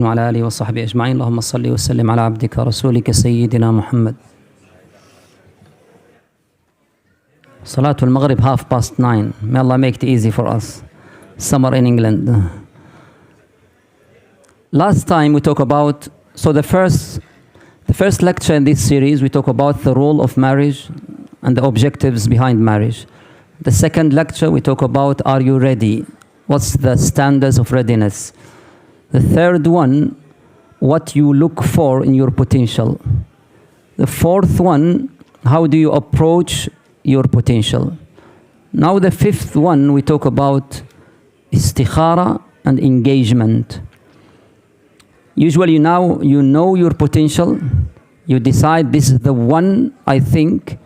وعلى آله وصحبه أجمعين اللهم صل وسلم على عبدك رسولك سيدنا محمد. Salatul Maghrib 9:30. May Allah make it easy for us. Summer in England. Last time we talked about, the first lecture in this series we talk about the role of marriage and the objectives behind marriage. The second lecture we talk about, are you ready? What's the standards of readiness? The third one, what you look for in your potential. The fourth one, how do you approach your potential? Now the fifth one, we talk about istikhara and engagement. Usually now you know your potential, you decide this is the one I think,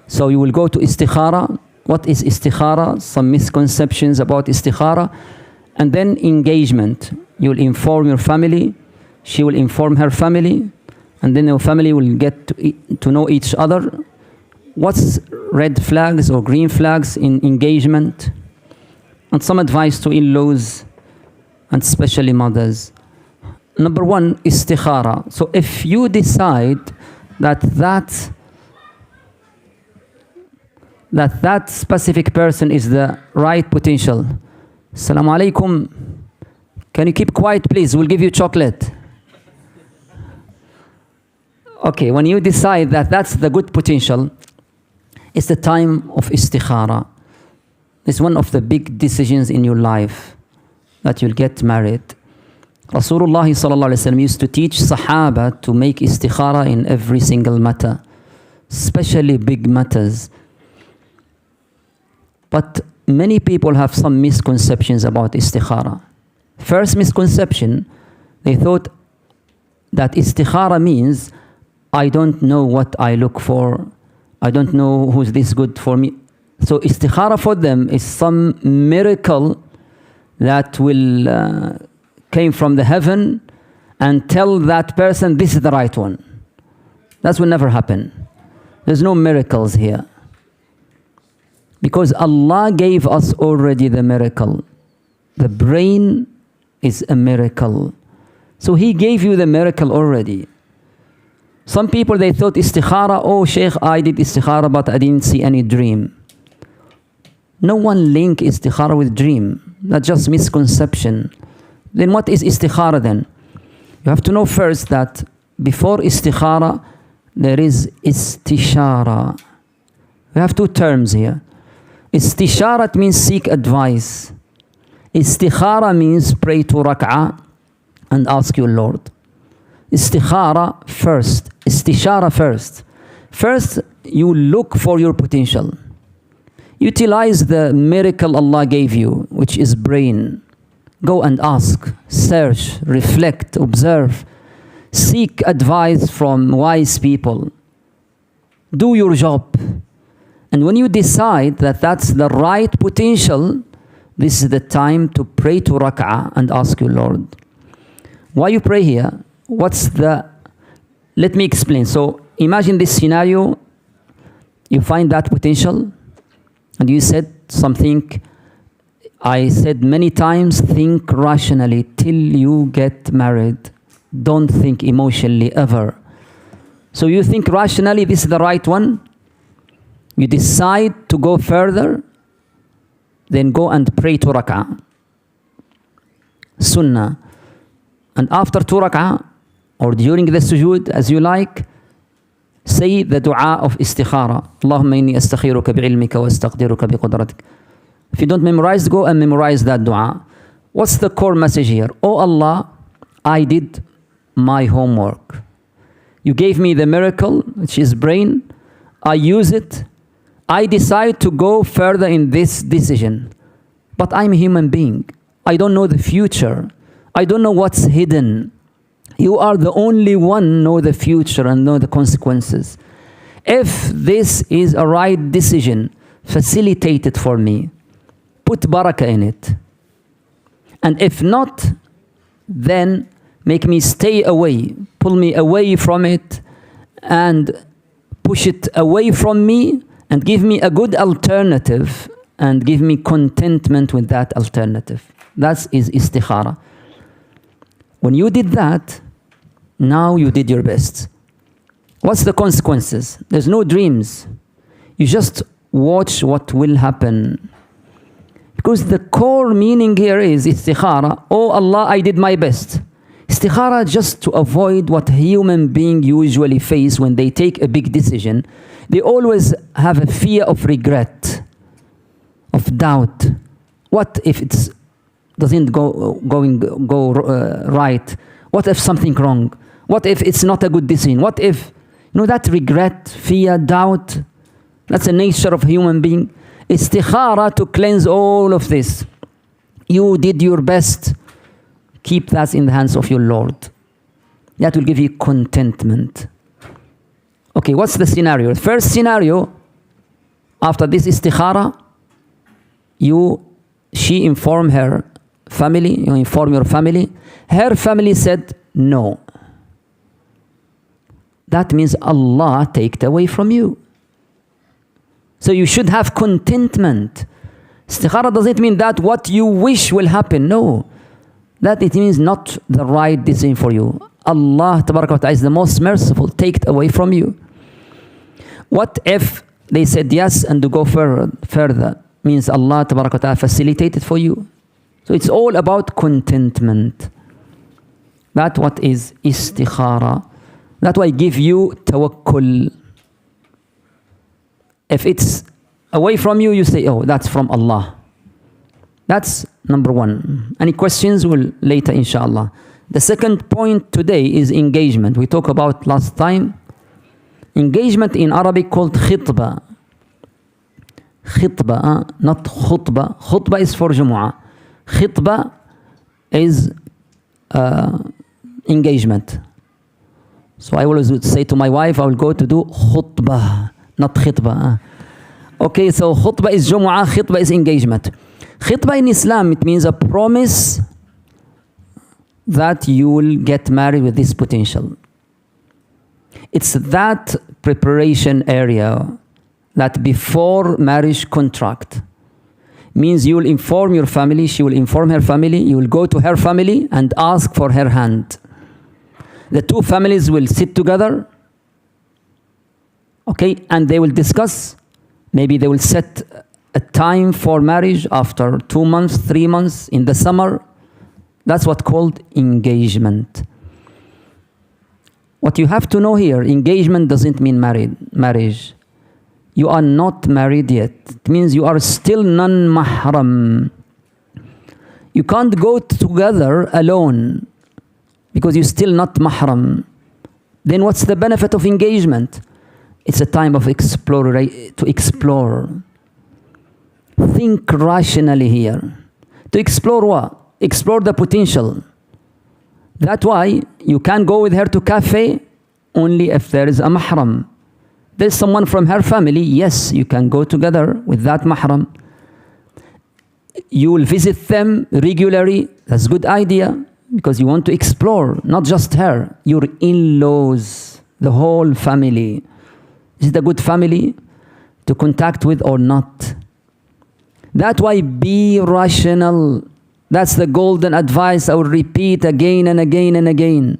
so you will go to istikhara. What is istikhara? Some misconceptions about istikhara. And then engagement. You will inform your family, she will inform her family, and then your family will get to know each other. What's red flags or green flags in engagement? And some advice to in-laws and especially mothers. Number one, istikhara. So if you decide that specific person is the right potential. Assalamu alaikum. Can you keep quiet, please? We'll give you chocolate. Okay, when you decide that that's the good potential, it's the time of istikhara. It's one of the big decisions in your life that you'll get married. Rasulullah sallallahu alaihi wasallam used to teach Sahaba to make istikhara in every single matter, especially big matters. But many people have some misconceptions about istikhara. First misconception, they thought that istikhara means I don't know what I look for. I don't know who's this good for me. So istikhara for them is some miracle that will came from the heaven and tell that person this is the right one. That will never happen. There's no miracles here. Because Allah gave us already the miracle. The brain is a miracle. So He gave you the miracle already. Some people, they thought istikhara, oh Sheikh, I did istikhara but I didn't see any dream. No one link istikhara with dream. That's just misconception. Then what is istikhara then? You have to know first that before istikhara, there is istishara. We have two terms here. Istisharat means seek advice. Istikhara means pray to rak'ah and ask your Lord. Istikhara first. Istishara first. First, you look for your potential. Utilize the miracle Allah gave you, which is brain. Go and ask, search, reflect, observe. Seek advice from wise people. Do your job. And when you decide that that's the right potential, this is the time to pray to rak'ah and ask your Lord. Why you pray here? Let me explain. So imagine this scenario. You find that potential and you said something. I said many times, think rationally till you get married. Don't think emotionally ever. So you think rationally, this is the right one. You decide to go further, then go and pray to rak'ah. Sunnah. And after 2 rak'ah, or during the sujood, as you like, say the dua of istikhara. Allahumma inni astakhiruka bi'ilmika wa astaqdiruka biqudratik. If you don't memorize, go and memorize that dua. What's the core message here? Oh Allah, I did my homework. You gave me the miracle, which is brain. I use it. I decide to go further in this decision. But I'm a human being. I don't know the future. I don't know what's hidden. You are the only one know the future and know the consequences. If this is a right decision, facilitate it for me. Put barakah in it. And if not, then make me stay away. Pull me away from it and push it away from me and give me a good alternative and give me contentment with that alternative. That is istikhara. When you did that, now you did your best. What's the consequences? There's no dreams. You just watch what will happen. Because the core meaning here is istikhara. Oh Allah, I did my best. Istikhara just to avoid what human beings usually face when they take a big decision. They always have a fear of regret, of doubt. What if it doesn't go right? What if something wrong? What if it's not a good decision? What if, that regret, fear, doubt, that's the nature of human being. Istikhara to cleanse all of this. You did your best. Keep that in the hands of your Lord. That will give you contentment. Okay, what's the scenario? The first scenario, after this istikhara, she informed her family, you inform your family. Her family said no. That means Allah take it away from you. So you should have contentment. Istikhara doesn't mean that what you wish will happen. No. That it means not the right decision for you. Allah Tabaraka wa Ta'ala is the most merciful. Take it away from you. What if they said yes and to go further? Means Allah Tabaraka wa Ta'ala facilitated for you. So it's all about contentment. That's what is istikhara. That's why I give you tawakkul. If it's away from you, you say, oh, that's from Allah. That's number one. Any questions? Will later, inshallah. The second point today is engagement. We talked about last time. Engagement in Arabic called khitba. Khitba, not khutba. Khutba is for Jumu'ah. Khitba is engagement. So I always would say to my wife, I will go to do khutbah, not khitbah. Okay, so khutbah is Jumu'ah, khitbah is engagement. Khitbah in Islam, it means a promise that you will get married with this potential. It's that preparation area that before marriage contract means you will inform your family, she will inform her family, you will go to her family and ask for her hand. The two families will sit together, okay, and they will discuss. Maybe they will set a time for marriage after 2 months, 3 months, in the summer. That's what's called engagement. What you have to know here, engagement doesn't mean marriage. You are not married yet. It means you are still non-mahram. You can't go together alone because you're still not mahram. Then what's the benefit of engagement? It's a time of to explore. Think rationally here. To explore what? Explore the potential. That's why you can go with her to cafe only if there is a mahram. There's someone from her family, yes, you can go together with that mahram. You will visit them regularly. That's a good idea because you want to explore, not just her, your in-laws, the whole family. Is it a good family to contact with or not? That's why be rational. That's the golden advice I will repeat again and again and again.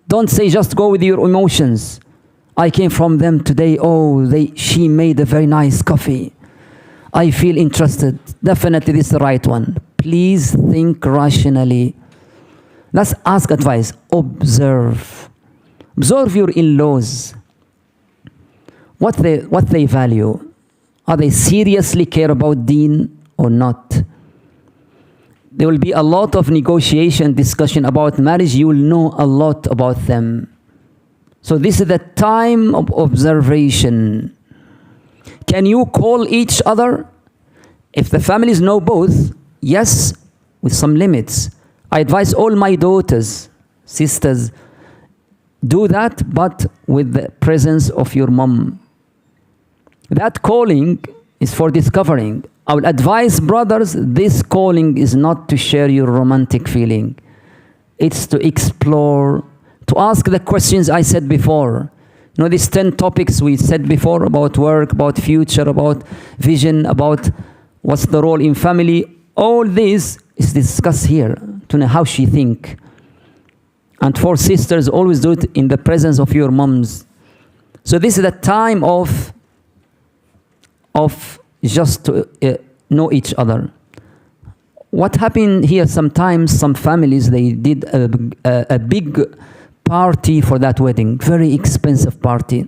Don't say just go with your emotions. I came from them today. Oh, she made a very nice coffee. I feel interested. Definitely this is the right one. Please think rationally. Let's ask advice. Observe. Observe your in-laws. What they value. Are they seriously care about deen or not? There will be a lot of negotiation, discussion about marriage. You will know a lot about them. So this is the time of observation. Can you call each other? If the families know both, yes, with some limits. I advise all my daughters, sisters, do that, but with the presence of your mom. That calling is for discovering. I will advise brothers, this calling is not to share your romantic feeling. It's to explore, to ask the questions I said before. You know, these 10 topics we said before about work, about future, about vision, about what's the role in family. All this is discussed here to know how she think. And for sisters, always do it in the presence of your moms. So this is the time of just to know each other. What happened here, sometimes some families, they did a big party for that wedding, very expensive party.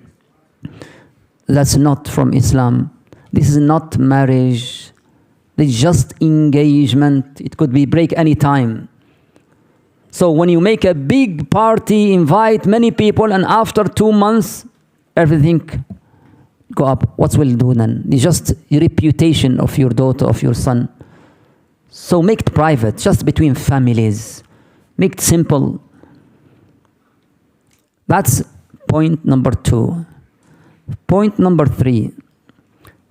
That's not from Islam. This is not marriage. It's just engagement. It could be break any time. So when you make a big party, invite many people, and after 2 months, everything go up. What will do then? It's just a reputation of your daughter, of your son. So make it private, just between families. Make it simple. That's point number 2. Point number 3.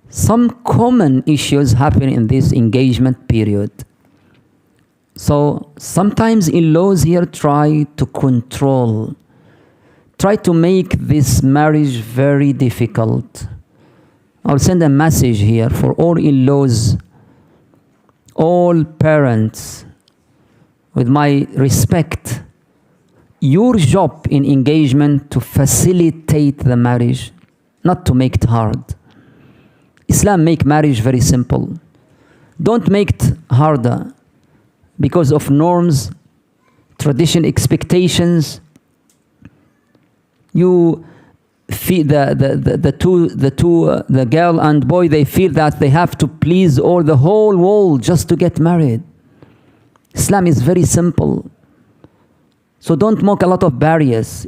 Some common issues happen in this engagement period. So sometimes in-laws here try to control, try to make this marriage very difficult. I'll send a message here for all in-laws, all parents, with my respect. Your job in engagement to facilitate the marriage, not to make it hard. Islam make marriage very simple. Don't make it harder because of norms, tradition, expectations. You feel the girl and boy, they feel that they have to please the whole world just to get married. Islam is very simple. So don't make a lot of barriers.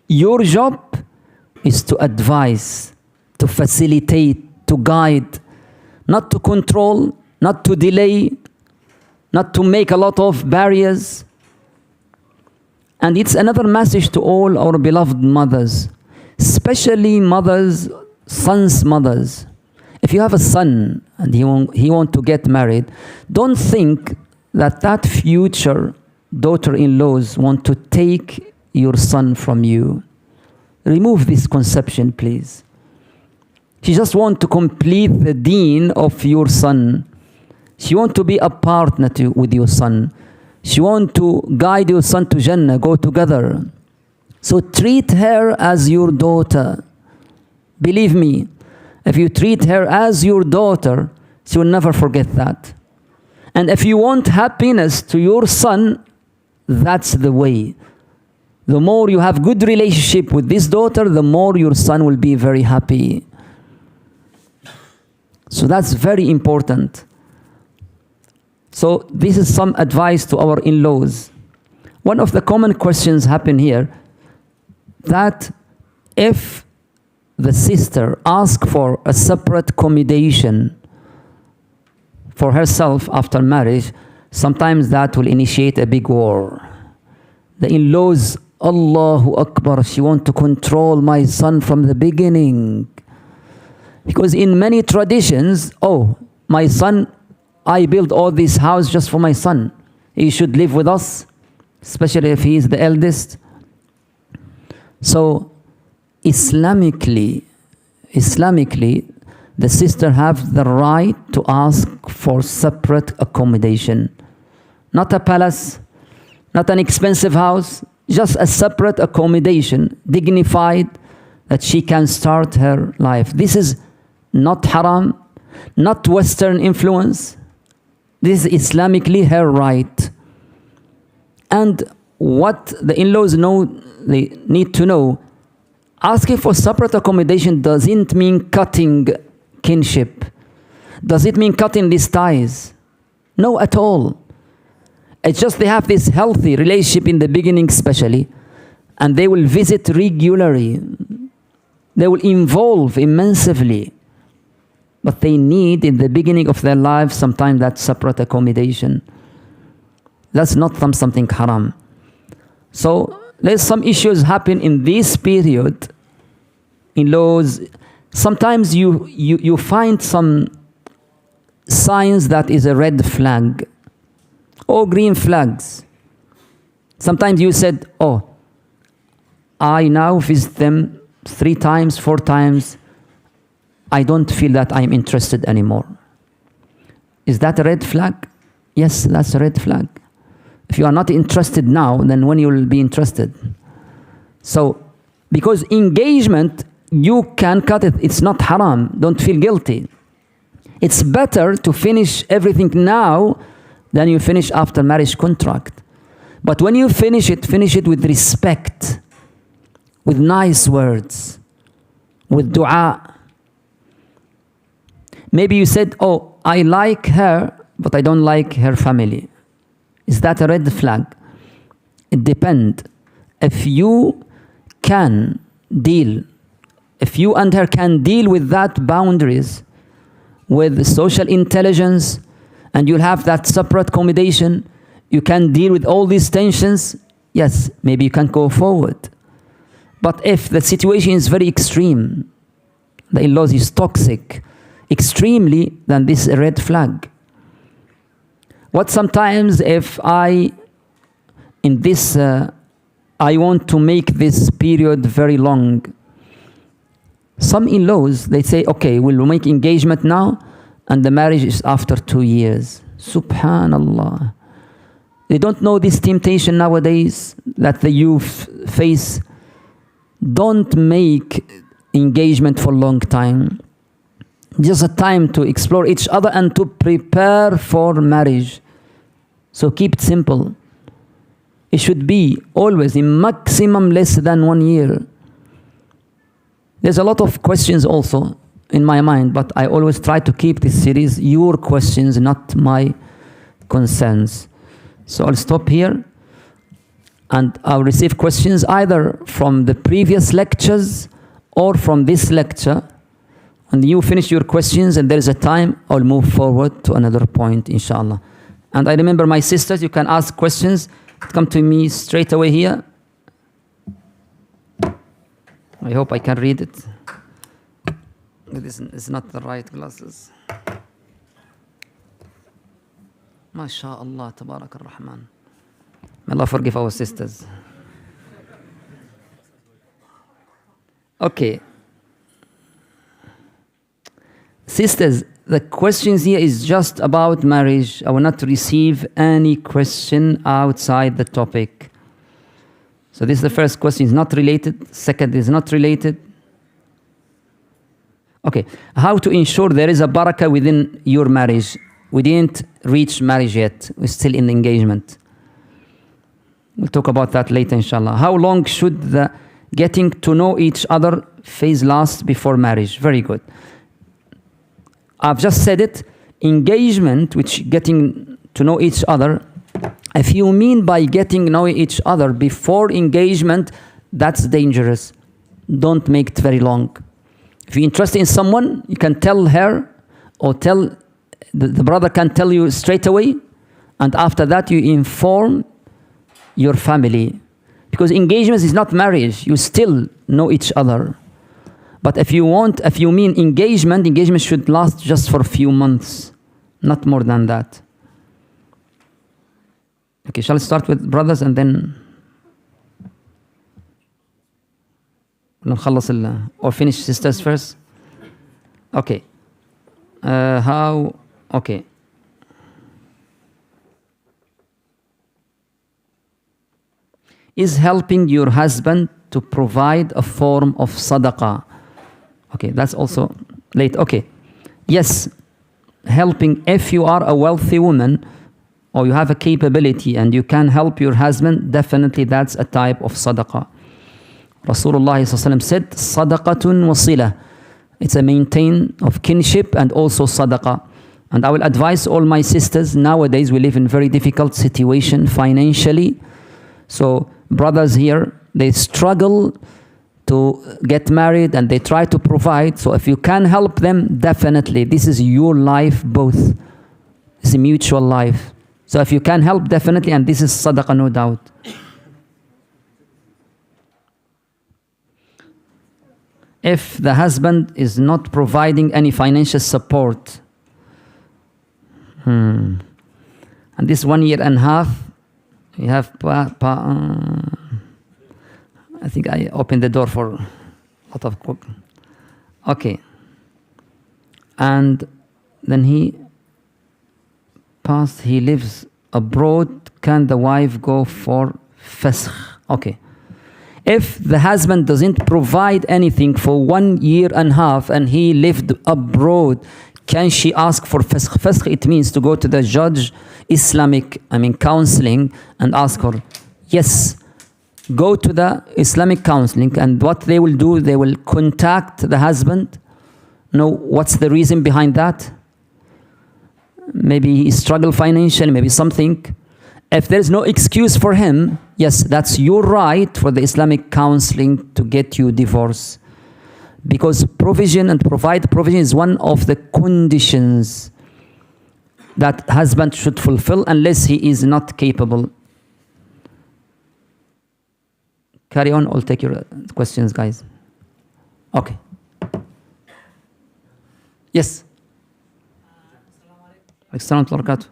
Your job is to advise, to facilitate, to guide, not to control, not to delay, not to make a lot of barriers. And it's another message to all our beloved mothers, especially mothers, sons' mothers. If you have a son and he want to get married, don't think that future daughter-in-laws want to take your son from you. Remove this conception, please. She just want to complete the deen of your son. She want to be a partner with your son. She want to guide your son to Jannah, go together. So treat her as your daughter. Believe me, if you treat her as your daughter, she will never forget that. And if you want happiness to your son, that's the way. The more you have good relationship with this daughter, the more your son will be very happy. So that's very important. So this is some advice to our in-laws. One of the common questions happen here, that if the sister asks for a separate accommodation for herself after marriage, sometimes that will initiate a big war. The in-laws, Allahu Akbar, she wants to control my son from the beginning. Because in many traditions, my son, I built all this house just for my son. He should live with us, especially if he is the eldest. So Islamically, the sister have the right to ask for separate accommodation. Not a palace, not an expensive house, just a separate accommodation, dignified, that she can start her life. This is not haram, not Western influence. This is Islamically her right. And what the in-laws know, they need to know, asking for separate accommodation doesn't mean cutting kinship. Does it mean cutting these ties? No, at all. It's just they have this healthy relationship in the beginning especially, and they will visit regularly. They will involve immensely. But they need, in the beginning of their life, sometimes that separate accommodation. That's not something haram. So there's some issues happen in this period. In-laws, sometimes you find some signs that is a red flag or green flags. Sometimes you said, I now visit them 3 times, 4 times. I don't feel that I'm interested anymore. Is that a red flag? Yes, that's a red flag. If you are not interested now, then when you will be interested? So, because engagement, you can cut it. It's not haram. Don't feel guilty. It's better to finish everything now than you finish after marriage contract. But when you finish it with respect, with nice words, with dua. Maybe you said, oh, I like her, but I don't like her family. Is that a red flag? It depends. If you can deal, if you and her can deal with that boundaries, with social intelligence, and you'll have that separate accommodation, you can deal with all these tensions, yes, maybe you can go forward. But if the situation is very extreme, the in-laws is toxic, extremely, then this is a red flag. What sometimes if I want to make this period very long, some in-laws, they say, okay, we'll make engagement now, and the marriage is after 2 years. Subhanallah. They don't know this temptation nowadays that the youth face. Don't make engagement for a long time. Just a time to explore each other and to prepare for marriage. So keep it simple. It should be always in maximum less than 1 year. There's a lot of questions also in my mind, but I always try to keep this series your questions, not my concerns. So I'll stop here, and I'll receive questions either from the previous lectures or from this lecture. And you finish your questions, and there is a time, I'll move forward to another point, inshallah. And I remember my sisters, you can ask questions. Come to me straight away here. I hope I can read it. This is not the right glasses. MashaAllah, Tabarak ar-Rahman. May Allah forgive our sisters. Okay. Sisters, the questions here is just about marriage. I will not receive any question outside the topic. So this is the first question, is not related. Second is not related. Okay, how to ensure there is a barakah within your marriage? We didn't reach marriage yet. We're still in engagement. We'll talk about that later, inshallah. How long should the getting to know each other phase last before marriage? Very good. I've just said it. Engagement, which getting to know each other, if you mean by getting to know each other before engagement, that's dangerous. Don't make it very long. If you're interested in someone, you can tell her, or tell the brother can tell you straight away, and after that you inform your family. Because engagement is not marriage. You still know each other. But if you mean engagement should last just for a few months, not more than that. Okay, shall I start with brothers and then or finish sisters first? Okay. Okay. Is helping your husband to provide a form of sadaqah? Okay, that's also late. Okay. Yes, helping, if you are a wealthy woman or you have a capability and you can help your husband, definitely that's a type of sadaqah. Rasulullah said, sadaqatun wasila. It's a maintain of kinship and also sadaqah. And I will advise all my sisters, nowadays we live in very difficult situation financially. So brothers here, they struggle to get married and they try to provide. So if you can help them, definitely. This is your life both. It's a mutual life. So if you can help, definitely, and this is sadaqah, no doubt. If the husband is not providing any financial support, and this 1 year and a half, you have I think I opened the door for a lot of cook. Okay. And then he lives abroad, can the wife go for fasakh? Okay. If the husband doesn't provide anything for 1 year and a half and he lived abroad, can she ask for fasakh? Fasakh, it means to go to the judge, Islamic, counseling, and ask her. Yes, go to the Islamic counseling, and what they will do, they will contact the husband. Know what's the reason behind that? Maybe he struggled financially, maybe something. If there's no excuse for him, yes, that's your right for the Islamic counseling to get you divorce. Because provision and provide provision is one of the conditions that husband should fulfill unless he is not capable. Carry on, I'll take your questions, guys. Okay. Yes. Assalamu alaikum.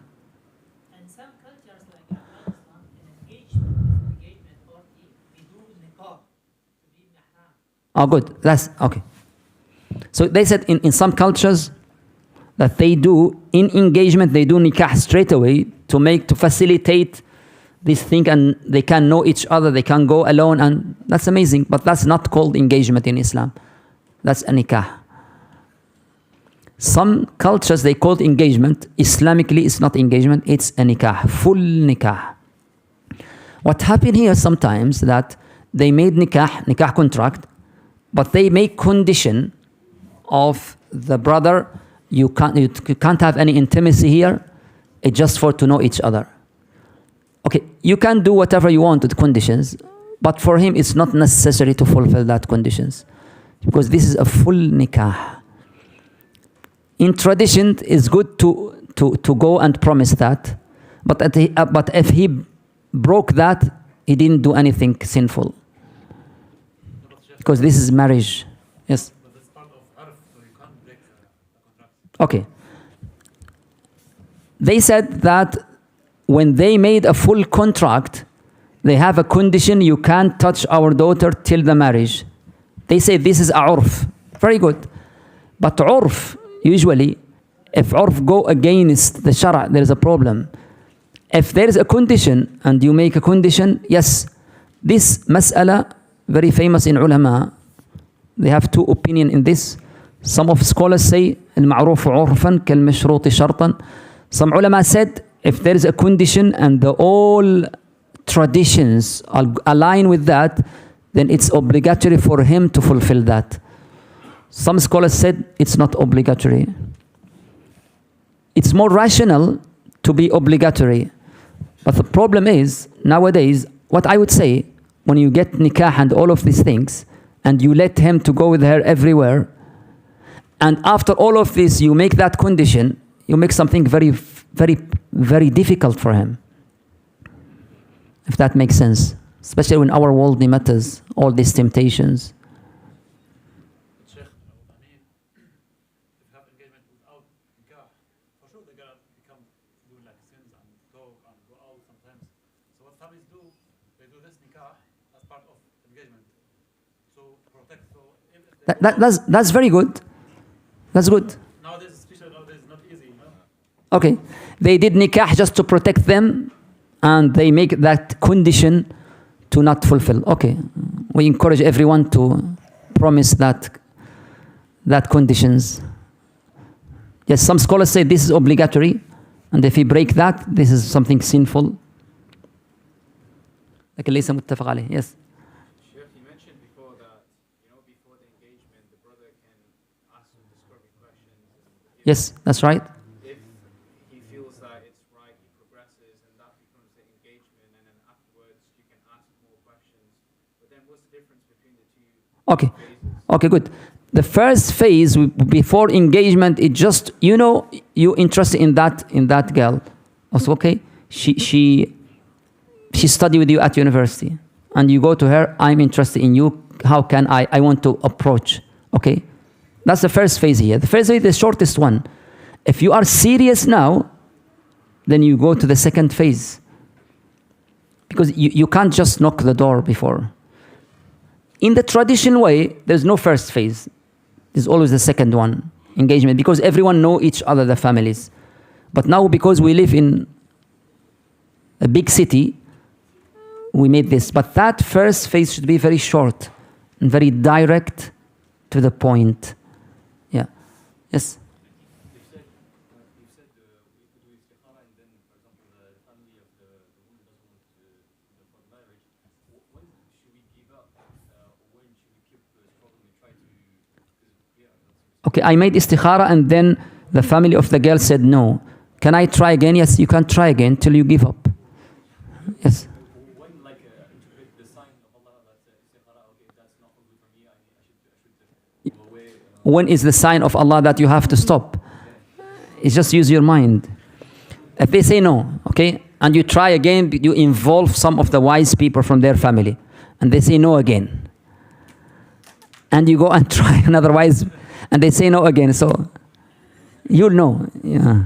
In some cultures like Afghanistan, an engagement party, we do niqab to be mahram. Oh, good. That's okay. So they said in some cultures that they do, in engagement, they do nikah straight away to facilitate this thing, and they can know each other, they can go alone, and that's amazing. But that's not called engagement in Islam. That's a nikah. Some cultures, they call it engagement. Islamically, it's not engagement, it's a nikah, full nikah. What happened here sometimes that they made nikah contract, but they make condition of the brother, you can't have any intimacy here, it's just for to know each other. Okay, you can do whatever you want with conditions, but for him it's not necessary to fulfill that conditions, because this is a full nikah. In tradition, it's good to go and promise that, but if he broke that, he didn't do anything sinful, because this is marriage. Yes. But that's part of arf, so you can't break a contract. Okay. They said that when they made a full contract, they have a condition: you can't touch our daughter till the marriage. They say this is a urf. Very good. But urf, usually, if urf go against the shara', there is a problem. If there is a condition and you make a condition, yes, this mas'ala, very famous in ulama, they have two opinions in this. Some of scholars say, al-ma'ruf urfan kal-mashruti shartan. Some ulama said, if there is a condition and all traditions align with that, then it's obligatory for him to fulfill that. Some scholars said it's not obligatory. It's more rational to be obligatory. But the problem is, nowadays, what I would say, when you get nikah and all of these things, and you let him to go with her everywhere, and after all of this, you make that condition, you make something very, very, very difficult for him. If that makes sense. Especially when our worldly matters, all these temptations. Sheikh, if you have engagement without nikah, for sure the girl become doing like sins and talk and go out sometimes. So what families do, they do this nikah as part of engagement. So to protect. So if That's very good. That's good. nowadays, especially nowadays, it's not easy, you know. Okay. They did nikah just to protect them, and they make that condition to not fulfill. Okay. We encourage everyone to promise that conditions. Yes, some scholars say this is obligatory, and if he break that, this is something sinful. لكن ليس متفق عليه. Yes. Sheikh, you mentioned before that, before the engagement, the brother can ask some discovery questions. Yes, that's right. If he feels that it's right, he progresses, and that becomes the engagement, and then afterwards you can ask more questions. But then what's the difference between the two Okay. phases? Okay, good. The first phase before engagement, it just, you interested in that girl. Also, okay, she studied with you at university, and you go to her, I'm interested in you. How can I want to approach? Okay, that's the first phase here. The first phase is the shortest one. If you are serious now, then you go to the second phase, because you can't just knock the door before. In the traditional way, there's no first phase. There's always the second one, engagement, because everyone know each other, the families. But now, because we live in a big city, we made this. But that first phase should be very short and very direct to the point. Yeah. Yes? You said we could do istikhara and then, for example, the family of the woman doesn't want for the marriage. When should we give up? Or when should we keep struggling and try to... Okay, I made istikhara and then the family of the girl said no. Can I try again? Yes, you can try again till you give up. Yes. When, interpret the sign of Allah that istikhara, okay, that's not good for me, I should go away. When is the sign of Allah that you have to stop? It's just use your mind. If they say no, okay, and you try again, you involve some of the wise people from their family, and they say no again. And you go and try another wise, and they say no again, so you'll know. Yeah.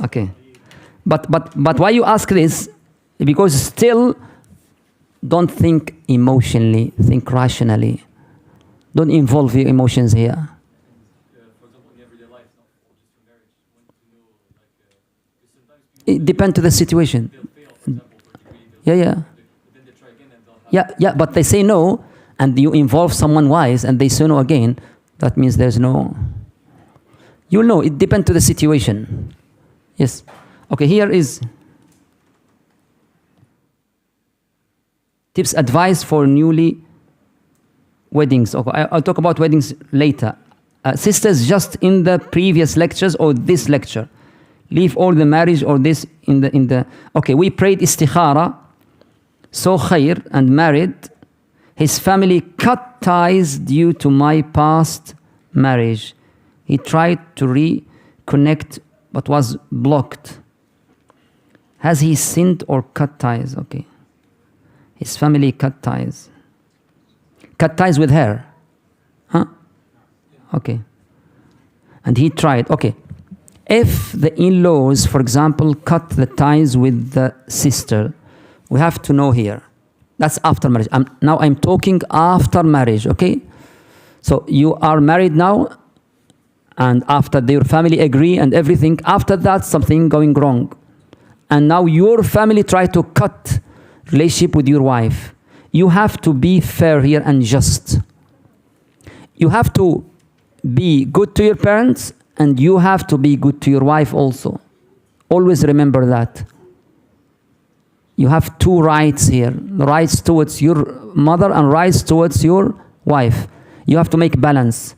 Okay. But why you ask this? Because still, don't think emotionally, think rationally. Don't involve your emotions here. For example, in everyday life, not just for marriage, want to know, because sometimes people It depends to the situation. they'll fail, for example, for degree, Yeah. then they try again and they'll have... Yeah, but they say no, and you involve someone wise, and they say no again, that means there's no... You'll know, it depends to the situation. Yes. Okay, here is... tips, advice for newly weddings. Okay, I'll talk about weddings later. Sisters, just in the previous lectures or this lecture, leave all the marriage or this in the. Okay, we prayed istikhara, so khair and married. His family cut ties due to my past marriage. He tried to reconnect but was blocked. Has he sinned or cut ties? Okay. His family cut ties. Cut ties with her. Huh? Okay. And he tried. Okay. If the in-laws, for example, cut the ties with the sister, we have to know here. That's after marriage. Now I'm talking after marriage, okay? So you are married now, and after your family agree and everything, after that something going wrong. And now your family try to cut relationship with your wife. You have to be fair here and just. You have to be good to your parents, and you have to be good to your wife also. Always remember that. You have two rights here. Rights towards your mother and rights towards your wife. You have to make balance.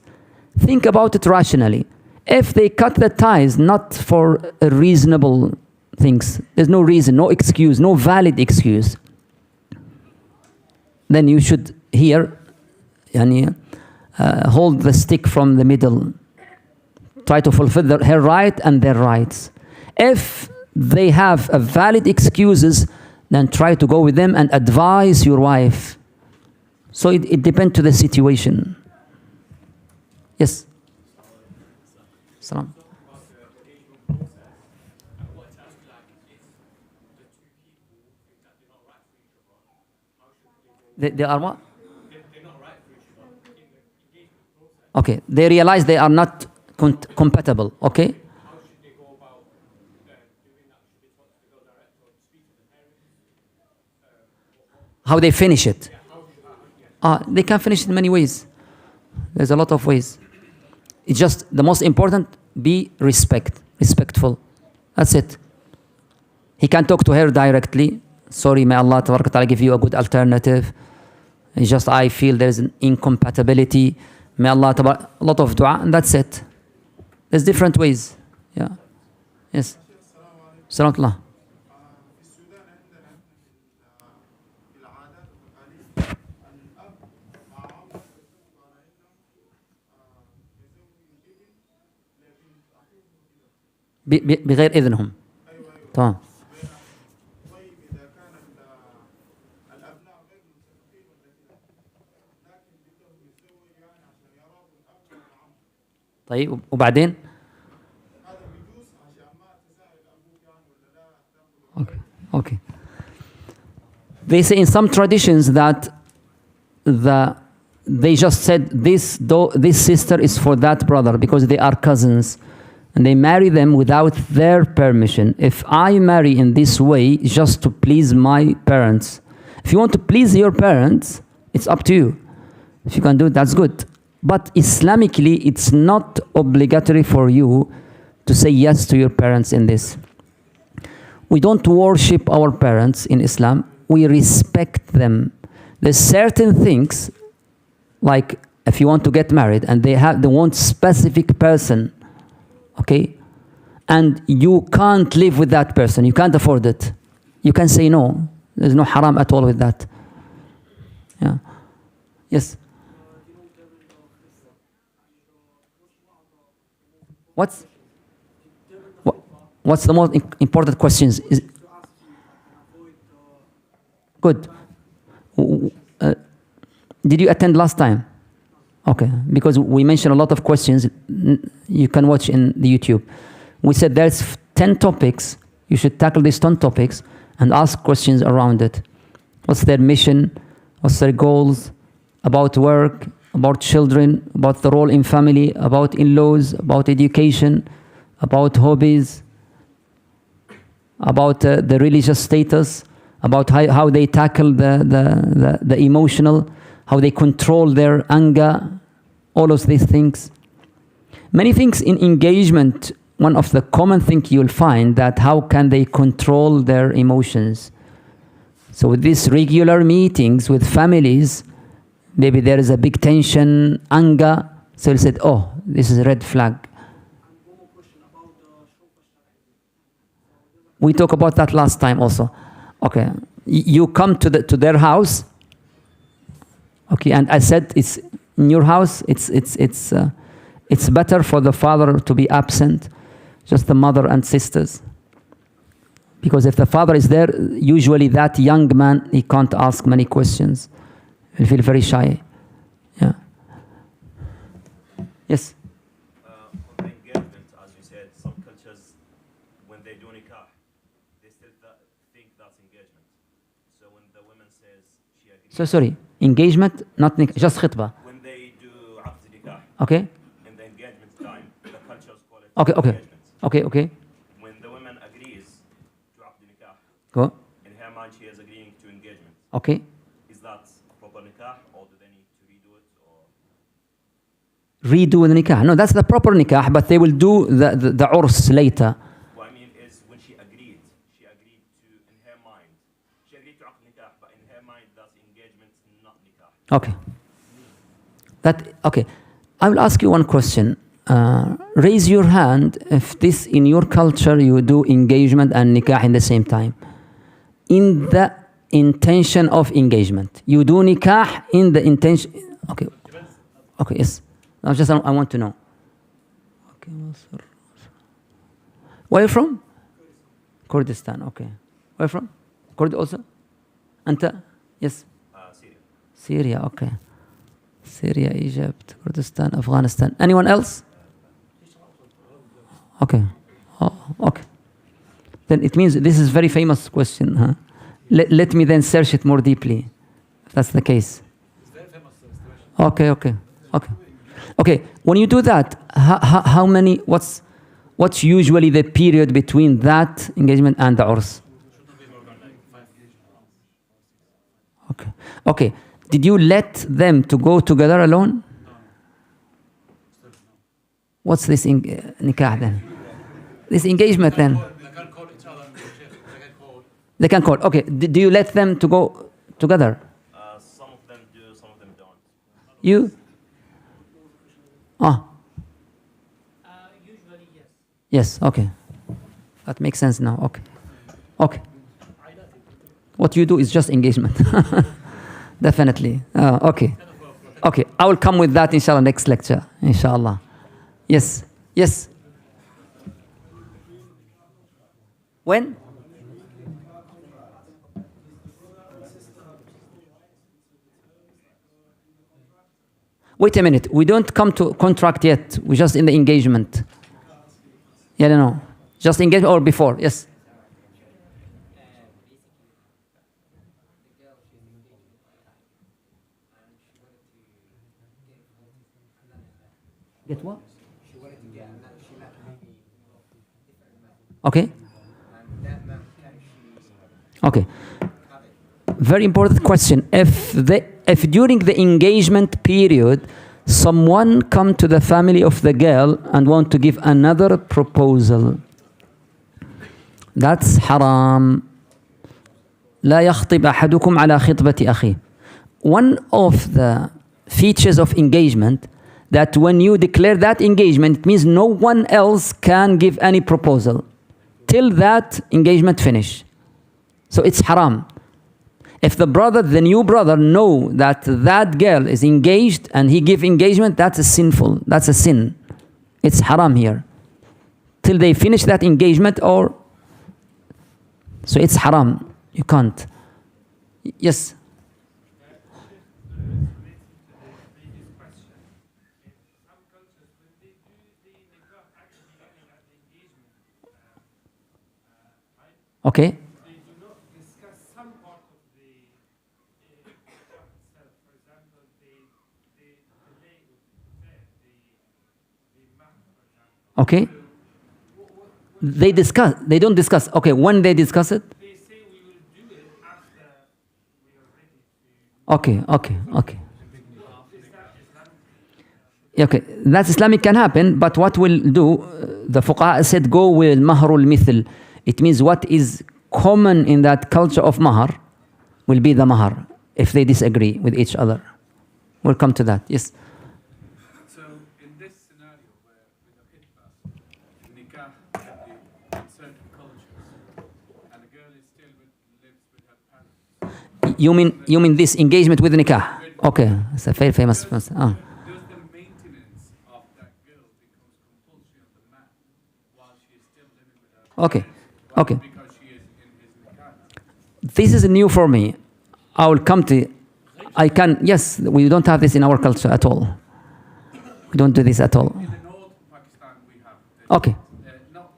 Think about it rationally. If they cut the ties not for reasonable things, there's no reason, no excuse, no valid excuse, then you should here hold the stick from the middle. Try to fulfill her right and their rights. If they have a valid excuses, then try to go with them and advise your wife. So it depends to the situation. Yes? Salam. They are what? Okay, they realize they are not compatible, okay? How should they go about doing that? Should they talk to the girl direct or speak to the parents? How they finish it? They can finish it in many ways. There's a lot of ways. It's just the most important, be respectful. That's it. He can talk to her directly. Sorry, may Allah Ta'ala give you a good alternative. It's just I feel there's an incompatibility. May Allah Ta'ala, a lot of dua, and that's it. There's different ways. Yeah. Yes. Salam Allah. بغير إذنهم. تمام. طيب وبعدين؟ Okay. They say in some traditions that they just said this sister is for that brother because they are cousins. and they marry them without their permission. If I marry in this way just to please my parents, if you want to please your parents, it's up to you. If you can do it, that's good. But Islamically, it's not obligatory for you to say yes to your parents in this. We don't worship our parents in Islam. We respect them. There's certain things, like if you want to get married and they want specific person, okay, and you can't live with that person, you can't afford it, you can say no. There's no haram at all with that. Yeah. Yes. What's the most important questions? Good. Did you attend last time? Okay, because we mentioned a lot of questions. You can watch in the YouTube. We said there's 10 topics. You should tackle these 10 topics and ask questions around it. What's their mission? What's their goals? About work, about children, about the role in family, about in-laws, about education, about hobbies, about the religious status, about how they tackle the emotional, how they control their anger, all of these things. Many things in engagement, one of the common things you'll find that how can they control their emotions. So with these regular meetings with families, maybe there is a big tension, anger, so you said, oh, this is a red flag. We talked about that last time also. Okay, you come to their house. Okay, and I said it's in your house. It's better for the father to be absent, just the mother and sisters, because if the father is there, usually that young man, he can't ask many questions. He'll feel very shy. Yeah. Yes. On the engagement, as you said, some cultures, when they do nikah, they still think that's engagement. So when the woman says she agrees... So sorry, engagement, not nikah, just khitbah. When they do aqd nikah, Okay. in the engagement time, the cultures call it Okay, okay. engagement. Okay. When the woman agrees to aqd nikah, Go. in her mind she is agreeing to engagement. Okay. Is that a proper nikah, or do they need to redo it, or... Redo the nikah. No, that's the proper nikah, but they will do the urs later. What I mean is when she agreed to, in her mind, she agreed to aqd nikah, but in her mind that's engagement, not nikah. Okay. Okay. I will ask you one question. Raise your hand if this in your culture you do engagement and nikah in the same time. In the intention of engagement. You do nikah in the intention. Okay. Okay, yes. I want to know. Okay. Where are you from? Kurdistan, okay. Where are you from? Kurd also? Anta? Yes. Syria. Syria, okay. Syria, Egypt, Kurdistan, Afghanistan. Anyone else? Okay. Oh, okay. Then it means this is very famous question. Huh? Let me then search it more deeply. If that's the case. It's very famous situation. Okay. When you do that, how many? What's usually the period between that engagement and the urs? Should not be more than like 5 years. Okay. Did you let them to go together alone? No. Still no. What's this nikah then? This engagement then? They can call each other. Sheikh, They can call. Okay. Do you let them to go together? Some of them do, some of them don't. You? Usually, yes. Yes. Okay. That makes sense now. Okay. What you do is just engagement. Definitely. Okay. I will come with that inshallah next lecture. Inshallah. Yes. When? Wait a minute. We don't come to contract yet. We're just in the engagement. Yeah, no. Just engagement or before? Yes. Get what? Okay? Okay. Very important question. If during the engagement period, someone come to the family of the girl and want to give another proposal, that's haram. لا يخطب أحدكم على خطبة أخيه. One of the features of engagement, that when you declare that engagement, it means no one else can give any proposal till that engagement finish. So it's haram. If the new brother know that that girl is engaged and he give engagement, that's a sinful, that's a sin. It's haram here. Till they finish that engagement or, so it's haram. You can't. Yes? Okay. They do not discuss some part of the itself. For example, they delay the math, for example. Okay. They discuss. They don't discuss. Okay. When they discuss it. They say we will do it after we are ready to. Okay. Okay, that's Islamic can happen, but what will do, the fuqaha said, go with mahrul mithl. It means what is common in that culture of mahar will be the mahar, if they disagree with each other. We'll come to that, yes. So, in this scenario where with a hitbah, nikah can be in certain cultures, and the girl is still lives with her parents. You mean this engagement with nikah? Okay, it's a very famous. Does the maintenance of that girl becomes compulsory on the man while she is still living with her parents? Okay. Okay. Because she is in his nikah. This is new for me. I will come to. Yes, we don't have this in our culture at all. We don't do this at all. In the north of Pakistan, we have this. Okay. No,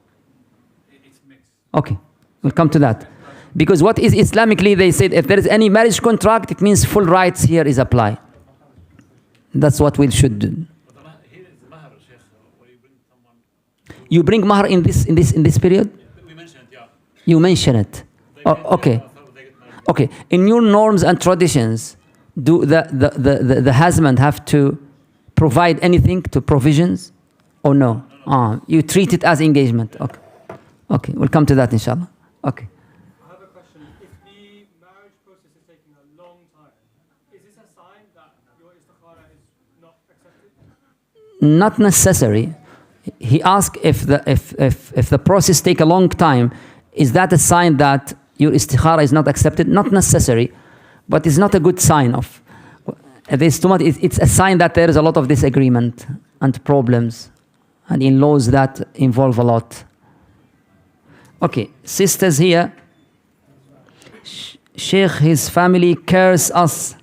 it's mixed. Okay, we'll come to that. Because what is Islamically, they said if there is any marriage contract, it means full rights here is apply. That's what we should do. Here is the mahar, Sheikh, where you bring someone. You bring mahar in this period? We mentioned it, yeah. You mention it. Oh, okay. Okay. In your norms and traditions, do the husband have to provide anything to provisions or no? You treat it as engagement. Okay. Okay, we'll come to that inshallah. Okay. I have a question. If the marriage process is taking a long time, is this a sign that your istikhara is not accepted? Not necessary. He asked if the process take a long time, is that a sign that your istikhara is not accepted? Not necessary, but it's not a good sign of. It's a sign that there is a lot of disagreement and problems and in-laws that involve a lot. Okay, sisters here. Sheikh, his family curse us.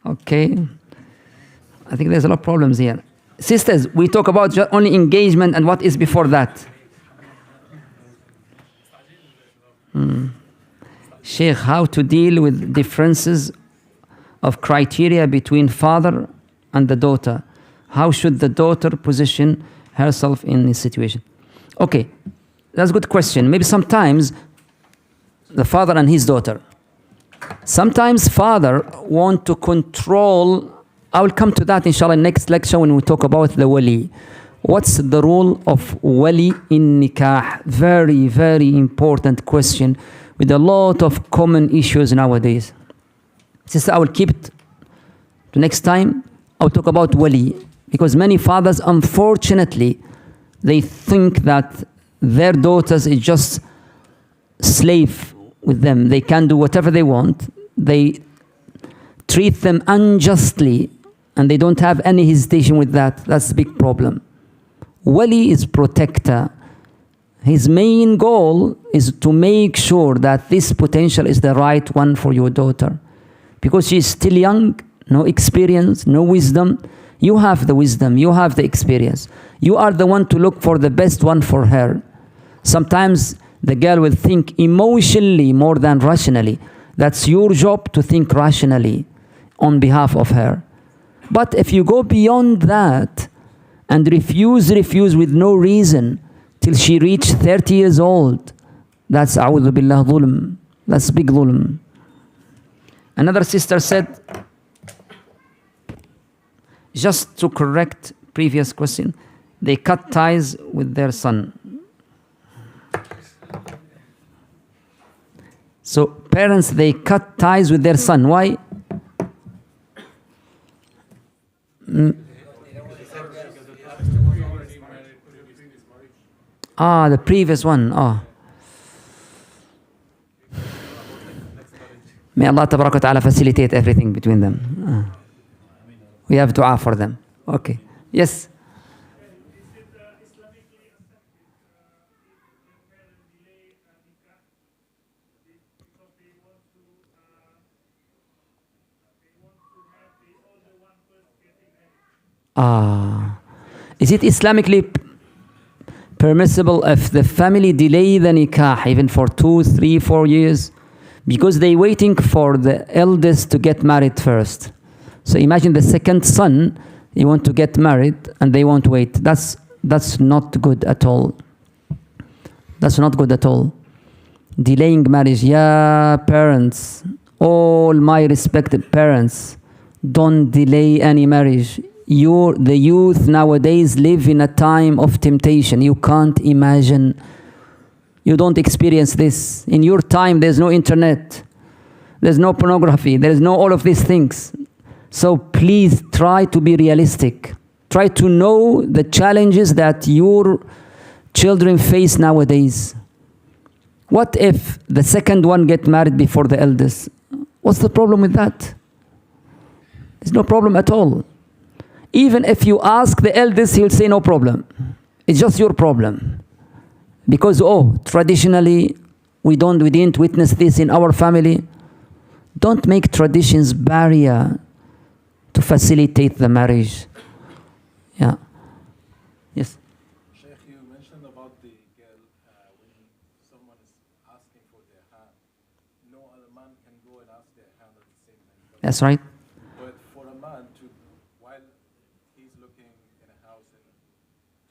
Okay. I think there's a lot of problems here. Sisters, we talk about only engagement and what is before that. Sheikh, how to deal with differences of criteria between father and the daughter? How should the daughter position herself in this situation? Okay, that's a good question. Maybe sometimes the father and his daughter. Sometimes father want to control. I will come to that inshallah next lecture when we talk about the wali. What's the role of wali in nikah? Very, very important question with a lot of common issues nowadays. Sister, I will keep it to next time. I will talk about wali. Because many fathers, unfortunately, they think that their daughters is just slave with them. They can do whatever they want. They treat them unjustly, and they don't have any hesitation with that. That's a big problem. Wali is protector. His main goal is to make sure that this potential is the right one for your daughter. Because she's still young, no experience, no wisdom. You have the wisdom, you have the experience. You are the one to look for the best one for her. Sometimes the girl will think emotionally more than rationally. That's your job to think rationally on behalf of her. But if you go beyond that and refuse with no reason till she reached 30 years old, that's a'udhu billah dhulm. That's big dhulm. Another sister said, just to correct previous question, they cut ties with their son. So parents, they cut ties with their son. Why? The previous one. May Allah tabarak wa ta'ala facilitate everything between them. We have dua for them. Okay. Yes. Is it Islamically permissible if the family delay the nikah even for 2, 3, 4 years because they waiting for the eldest to get married first? So imagine the second son, he want to get married and they won't wait. That's not good at all. That's not good at all. Delaying marriage, parents, all my respected parents, don't delay any marriage. The youth nowadays live in a time of temptation. You can't imagine. You don't experience this. In your time, there's no internet. There's no pornography. There's no all of these things. So please try to be realistic. Try to know the challenges that your children face nowadays. What if the second one get married before the eldest? What's the problem with that? There's no problem at all. Even if you ask the eldest, he'll say no problem. It's just your problem. Because, traditionally, we didn't witness this in our family. Don't make traditions barrier to facilitate the marriage. Yeah. Yes. Sheikh, you mentioned about the girl when someone is asking for their hand, no other man can go and ask their hand at the same time. That's right. But for a man to, while he's looking in a house and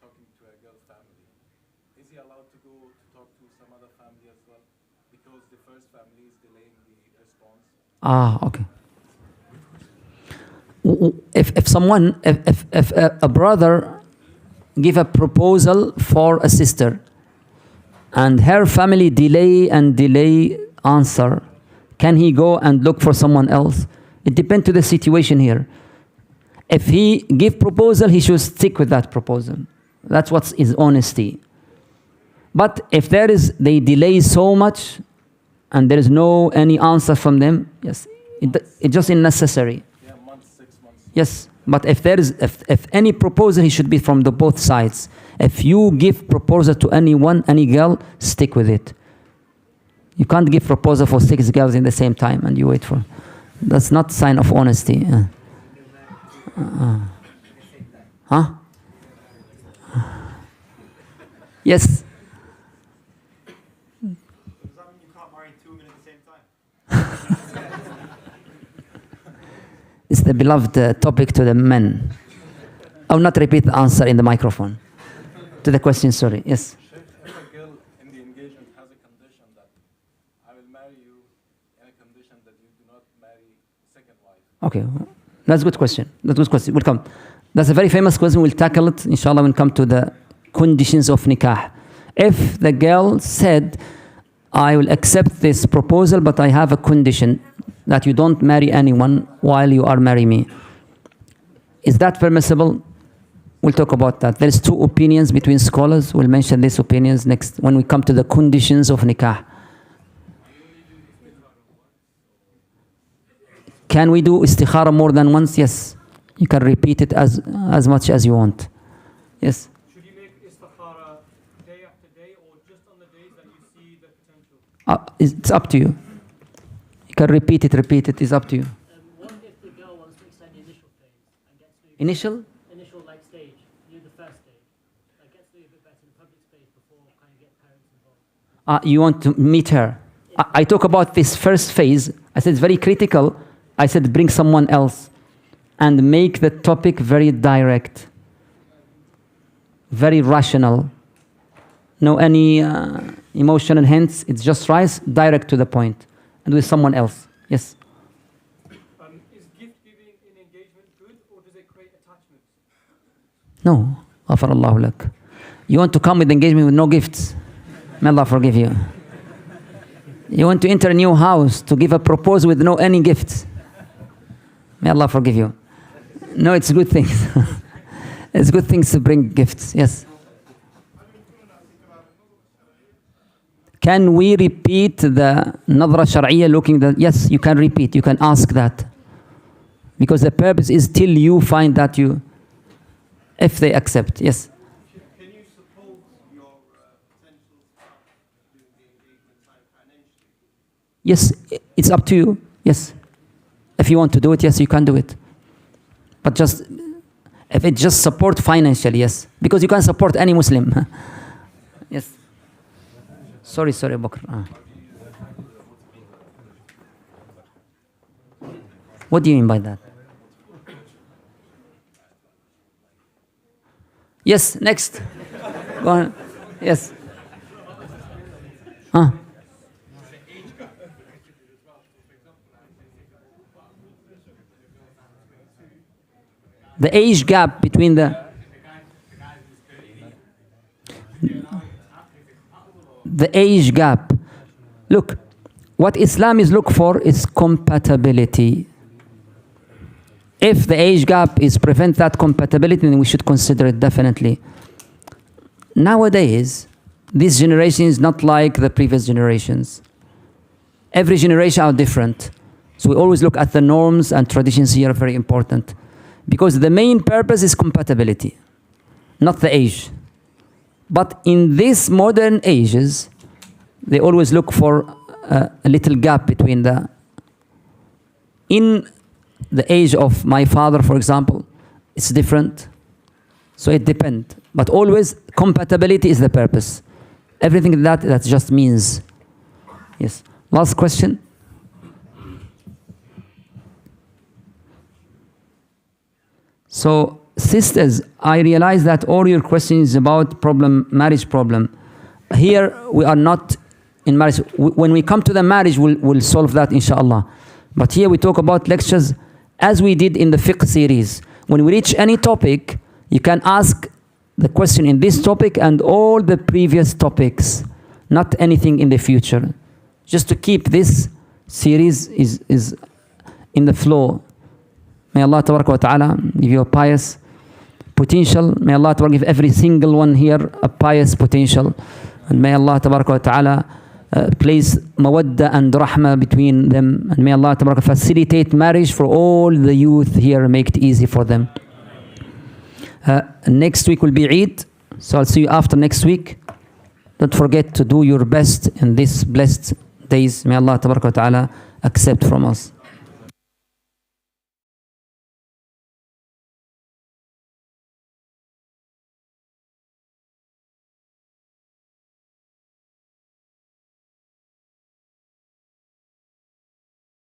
talking to a girl's family, is he allowed to go to talk to some other family as well? Because the first family is delaying the response. Okay. If a brother give a proposal for a sister and her family delay answer, can he go and look for someone else? It depends to the situation here. If he give proposal, he should stick with that proposal. That's what is honesty. But if they delay so much and there is no any answer from them, yes, it's just unnecessary. Yes, but if any proposal, he should be from the both sides. If you give proposal to any girl, stick with it. You can't give proposal for 6 girls in the same time and you wait for. That's not sign of honesty. Yes. Does that mean you can't marry 2 women at the same time? It's the beloved topic to the men. I will not repeat the answer in the microphone. To the question, sorry. Yes. Sheikh, if a girl in the engagement has a condition that I will marry you in a condition that you do not marry second wife. Okay. That's a good question. We'll come. That's a very famous question. We'll tackle it, inshallah, when we come to the conditions of nikah. If the girl said, I will accept this proposal, but I have a condition that you don't marry anyone while you are marrying me. Is that permissible? We'll talk about that. There's 2 opinions between scholars. We'll mention these opinions next when we come to the conditions of nikah. Can we do istikhara more than once? Yes. You can repeat it as much as you want. Yes. Should you make istikhara day after day or just on the days that you see the potential? It's up to you. You can repeat it, it's up to you. What if the girl wants to extend the initial phase and gets to Initial like stage, the first stage, like gets to a bit better in the public space before kind of get parents involved? You want to meet her. I talk about this first phase. I said it's very critical. I said bring someone else and make the topic very direct. very rational, no any emotional hints, it's just rice, direct to the point, and with someone else. Yes? Is gift giving in engagement good, or does it create attachments? No. غفر الله لك. You want to come with engagement with no gifts. May Allah forgive you. You want to enter a new house to give a proposal with no any gifts. May Allah forgive you. No, it's good things. It's good things to bring gifts. Yes. Can we repeat the nadra shar'iyya looking that? Yes, you can repeat. You can ask that. Because the purpose is till you find that you, if they accept. Yes. Can you support your potential spouse doing the engagement time financially? Yes, it's up to you. Yes. If you want to do it, yes, you can do it. But just, if it just support financially, yes. Because you can support any Muslim. Yes. Sorry, Bakr. What do you mean by that? Yes, next. Go on. Yes. The age gap between the age gap. Look, what Islam is look for is compatibility. If the age gap is prevent that compatibility, then we should consider it definitely. Nowadays, this generation is not like the previous generations. Every generation are different. So we always look at the norms and traditions here are very important. Because the main purpose is compatibility, not the age. But in these modern ages, they always look for a little gap between the... In the age of my father, for example, it's different. So it depends. But always, compatibility is the purpose. Everything that just means. Yes. Last question. So, sisters, I realize that all your questions about marriage problem. Here, we are not in marriage. When we come to the marriage, we'll solve that, inshallah. But here we talk about lectures as we did in the fiqh series. When we reach any topic, you can ask the question in this topic and all the previous topics, not anything in the future. Just to keep this series is in the flow. May Allah wa ta'ala give you a pious potential. May Allah give every single one here a pious potential. And may Allah wa ta'ala place mawadda and rahma between them. And may Allah facilitate marriage for all the youth here, make it easy for them. Next week will be Eid. So I'll see you after next week. Don't forget to do your best in these blessed days. May Allah wa ta'ala accept from us.